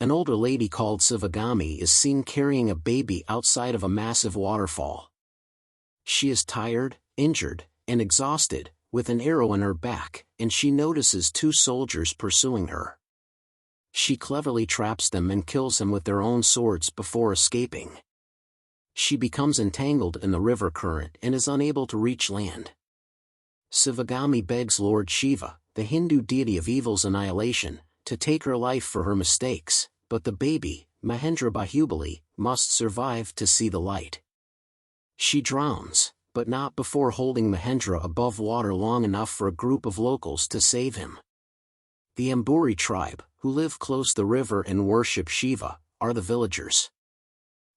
An older lady called Sivagami is seen carrying a baby outside of a massive waterfall. She is tired, injured, and exhausted, with an arrow in her back, and she notices two soldiers pursuing her. She cleverly traps them and kills them with their own swords before escaping. She becomes entangled in the river current and is unable to reach land. Sivagami begs Lord Shiva, the Hindu deity of evil's annihilation, to take her life for her mistakes, but the baby, Mahendra Baahubali, must survive to see the light. She drowns, but not before holding Mahendra above water long enough for a group of locals to save him. The Amburi tribe, who live close to the river and worship Shiva, are the villagers.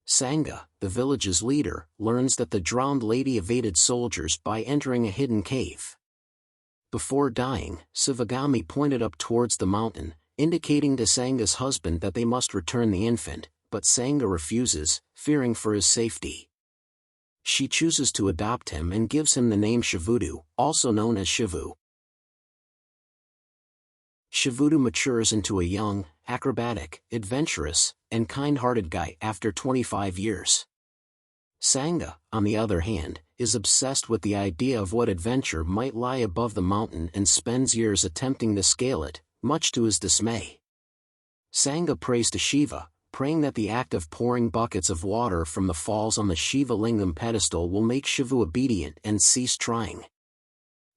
Sangha, the village's leader, learns that the drowned lady evaded soldiers by entering a hidden cave. Before dying, Sivagami pointed up towards the mountain, indicating to Sangha's husband that they must return the infant, but Sangha refuses, fearing for his safety. She chooses to adopt him and gives him the name Shivudu, also known as Shivu. Shivudu matures into a young, acrobatic, adventurous, and kind-hearted guy after 25 years. Sangha, on the other hand, is obsessed with the idea of what adventure might lie above the mountain and spends years attempting to scale it, much to his dismay. Sangha prays to Shiva, praying that the act of pouring buckets of water from the falls on the Shiva Lingam pedestal will make Shivu obedient and cease trying.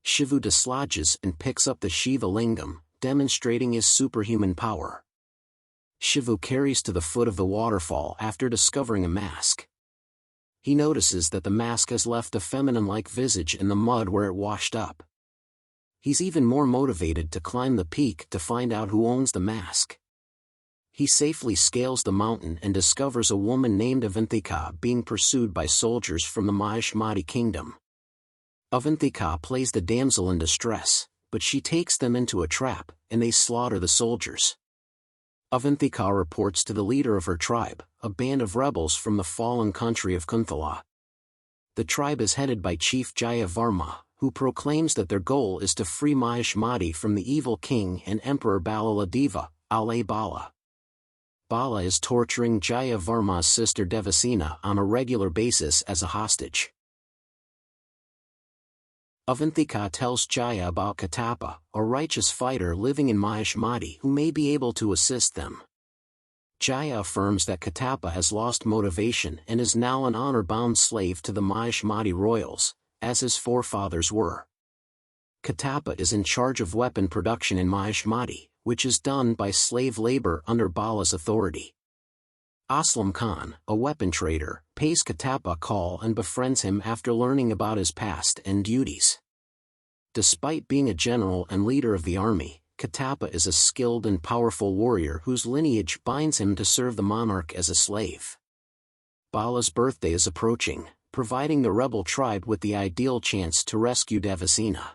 Shivu dislodges and picks up the Shiva Lingam, demonstrating his superhuman power. Shivu carries to the foot of the waterfall after discovering a mask. He notices that the mask has left a feminine-like visage in the mud where it washed up. He's even more motivated to climb the peak to find out who owns the mask. He safely scales the mountain and discovers a woman named Avantika being pursued by soldiers from the Mahishmati kingdom. Avantika plays the damsel in distress, but she takes them into a trap, and they slaughter the soldiers. Avantika reports to the leader of her tribe, a band of rebels from the fallen country of Kunthala. The tribe is headed by Chief Jaya Varma, who proclaims that their goal is to free Mahishmati from the evil king and Emperor Balaladeva, Ale Bala. Bala is torturing Jaya Varma's sister Devasena on a regular basis as a hostage. Avantika tells Jaya about Katapa, a righteous fighter living in Mahishmati who may be able to assist them. Jaya affirms that Katapa has lost motivation and is now an honor-bound slave to the Mahishmati royals, as his forefathers were. Katapa is in charge of weapon production in Mahishmati, which is done by slave labor under Bala's authority. Aslam Khan, a weapon trader, pays Katapa a call and befriends him after learning about his past and duties. Despite being a general and leader of the army, Katapa is a skilled and powerful warrior whose lineage binds him to serve the monarch as a slave. Bala's birthday is approaching, providing the rebel tribe with the ideal chance to rescue Devasena.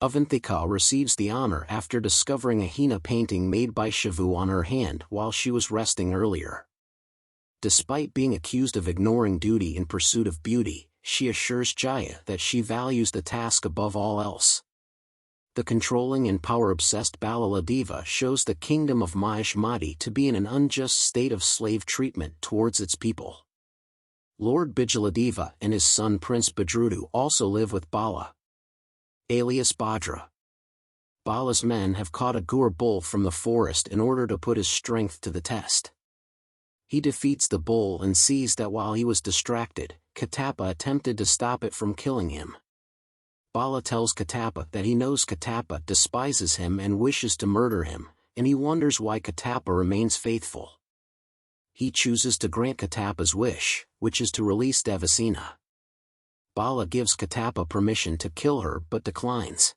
Avantika receives the honor after discovering a henna painting made by Shivu on her hand while she was resting earlier. Despite being accused of ignoring duty in pursuit of beauty, she assures Jaya that she values the task above all else. The controlling and power-obsessed Balaladeva shows the kingdom of Mahishmati to be in an unjust state of slave treatment towards its people. Lord Bijaladeva and his son Prince Badrudu also live with Bala, alias Bhadra. Bala's men have caught a Gur bull from the forest in order to put his strength to the test. He defeats the bull and sees that while he was distracted, Katapa attempted to stop it from killing him. Bala tells Katapa that he knows Katapa despises him and wishes to murder him, and he wonders why Katapa remains faithful. He chooses to grant Katapa's wish, which is to release Devasena. Bala gives Katapa permission to kill her but declines.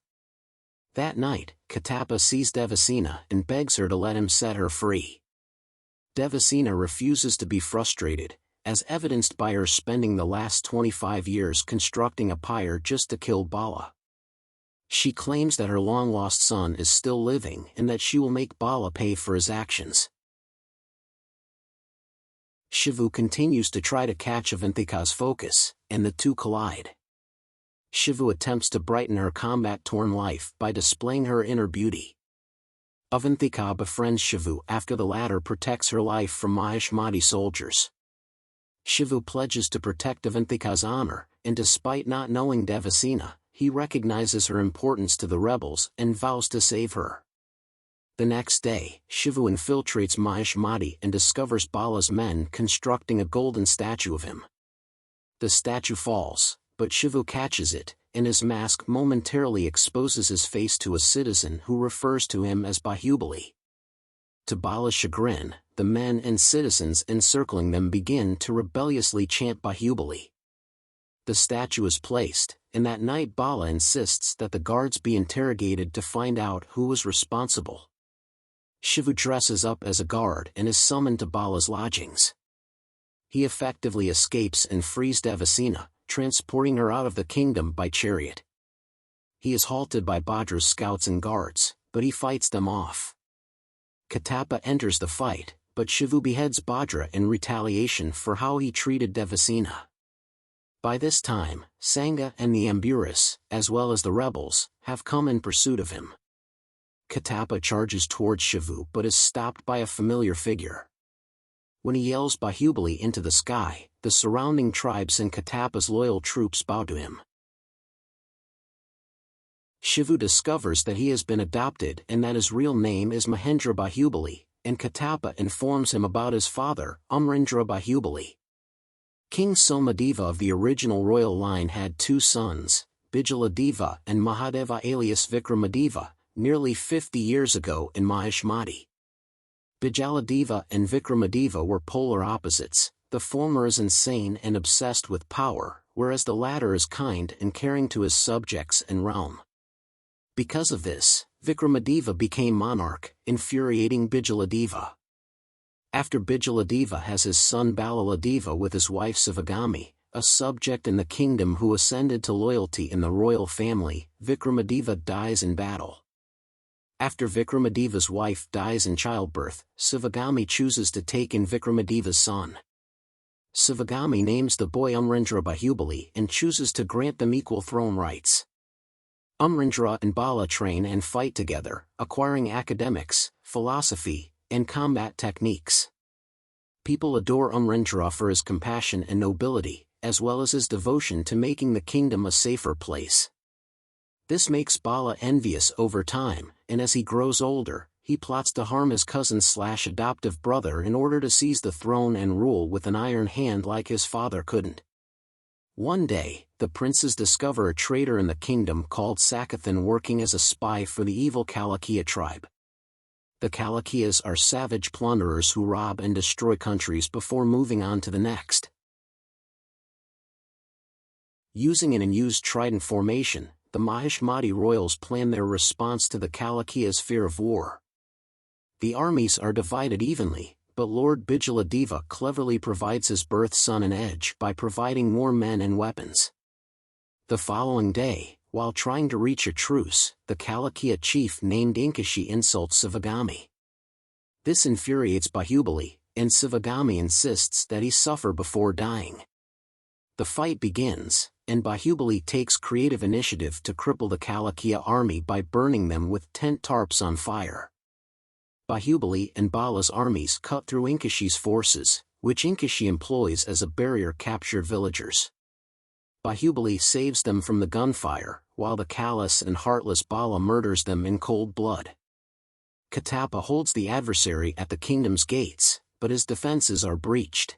That night, Katapa sees Devasena and begs her to let him set her free. Devasena refuses to be frustrated, as evidenced by her spending the last 25 years constructing a pyre just to kill Bala. She claims that her long-lost son is still living and that she will make Bala pay for his actions. Shivu continues to try to catch Avantika's focus, and the two collide. Shivu attempts to brighten her combat-torn life by displaying her inner beauty. Avantika befriends Shivu after the latter protects her life from Mahishmati soldiers. Shivu pledges to protect Avantika's honor, and despite not knowing Devasena, he recognizes her importance to the rebels and vows to save her. The next day, Shivu infiltrates Mahishmati and discovers Bala's men constructing a golden statue of him. The statue falls, but Shivu catches it, and his mask momentarily exposes his face to a citizen who refers to him as Baahubali. To Bala's chagrin, the men and citizens encircling them begin to rebelliously chant Baahubali. The statue is placed, and that night Bala insists that the guards be interrogated to find out who was responsible. Shivu dresses up as a guard and is summoned to Bala's lodgings. He effectively escapes and frees Devasena, transporting her out of the kingdom by chariot. He is halted by Bhadra's scouts and guards, but he fights them off. Katappa enters the fight, but Shivu beheads Bhadra in retaliation for how he treated Devasena. By this time, Sangha and the Amburas, as well as the rebels, have come in pursuit of him. Katappa charges towards Shivu but is stopped by a familiar figure. When he yells Baahubali into the sky, the surrounding tribes and Katappa's loyal troops bow to him. Shivu discovers that he has been adopted and that his real name is Mahendra Baahubali, and Katappa informs him about his father, Amrindra Baahubali. King Somadeva of the original royal line had two sons, Bijaladeva and Mahadeva alias Vikramadeva, nearly 50 years ago in Mahishmati. Bijaladeva and Vikramadeva were polar opposites. The former is insane and obsessed with power, whereas the latter is kind and caring to his subjects and realm. Because of this, Vikramadeva became monarch, infuriating Bijaladeva. After Bijaladeva has his son Balaladeva with his wife Sivagami, a subject in the kingdom who ascended to loyalty in the royal family, Vikramadeva dies in battle. After Vikramadeva's wife dies in childbirth, Sivagami chooses to take in Vikramadeva's son. Sivagami names the boy Amrindra Baahubali and chooses to grant them equal throne rights. Amrindra and Bala train and fight together, acquiring academics, philosophy, and combat techniques. People adore Amrindra for his compassion and nobility, as well as his devotion to making the kingdom a safer place. This makes Bala envious over time, and as he grows older, he plots to harm his cousin/adoptive brother in order to seize the throne and rule with an iron hand like his father couldn't. One day, the princes discover a traitor in the kingdom called Sakathan working as a spy for the evil Kalakia tribe. The Kalakias are savage plunderers who rob and destroy countries before moving on to the next. Using an unused trident formation, the Mahishmati royals plan their response to the Kalakias' fear of war. The armies are divided evenly, but Lord Bijaladeva cleverly provides his birth son an edge by providing more men and weapons. The following day, while trying to reach a truce, the Kalakia chief named Inkashi insults Sivagami. This infuriates Baahubali, and Sivagami insists that he suffer before dying. The fight begins, and Baahubali takes creative initiative to cripple the Kalakia army by burning them with tent tarps on fire. Baahubali and Bala's armies cut through Inkashi's forces, which Inkashi employs as a barrier to captured villagers. Baahubali saves them from the gunfire, while the callous and heartless Bala murders them in cold blood. Katappa holds the adversary at the kingdom's gates, but his defenses are breached.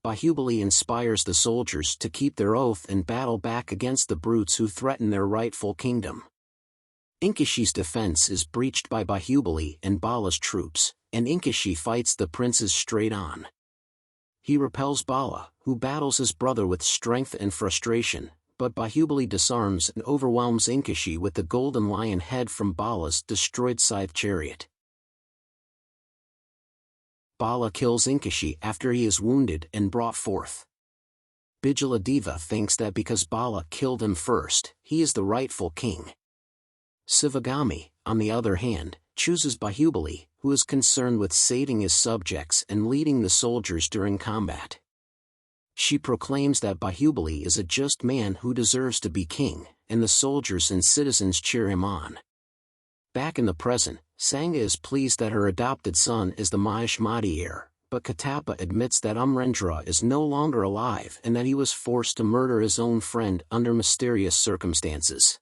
Baahubali inspires the soldiers to keep their oath and battle back against the brutes who threaten their rightful kingdom. Inkashi's defense is breached by Baahubali and Bala's troops, and Inkashi fights the princes straight on. He repels Bala, who battles his brother with strength and frustration, but Baahubali disarms and overwhelms Inkashi with the golden lion head from Bala's destroyed scythe chariot. Bala kills Inkashi after he is wounded and brought forth. Bijaladeva thinks that because Bala killed him first, he is the rightful king. Sivagami, on the other hand, chooses Baahubali, who is concerned with saving his subjects and leading the soldiers during combat. She proclaims that Baahubali is a just man who deserves to be king, and the soldiers and citizens cheer him on. Back in the present, Sangha is pleased that her adopted son is the Mahishmati heir, but Katappa admits that Umrendra is no longer alive and that he was forced to murder his own friend under mysterious circumstances.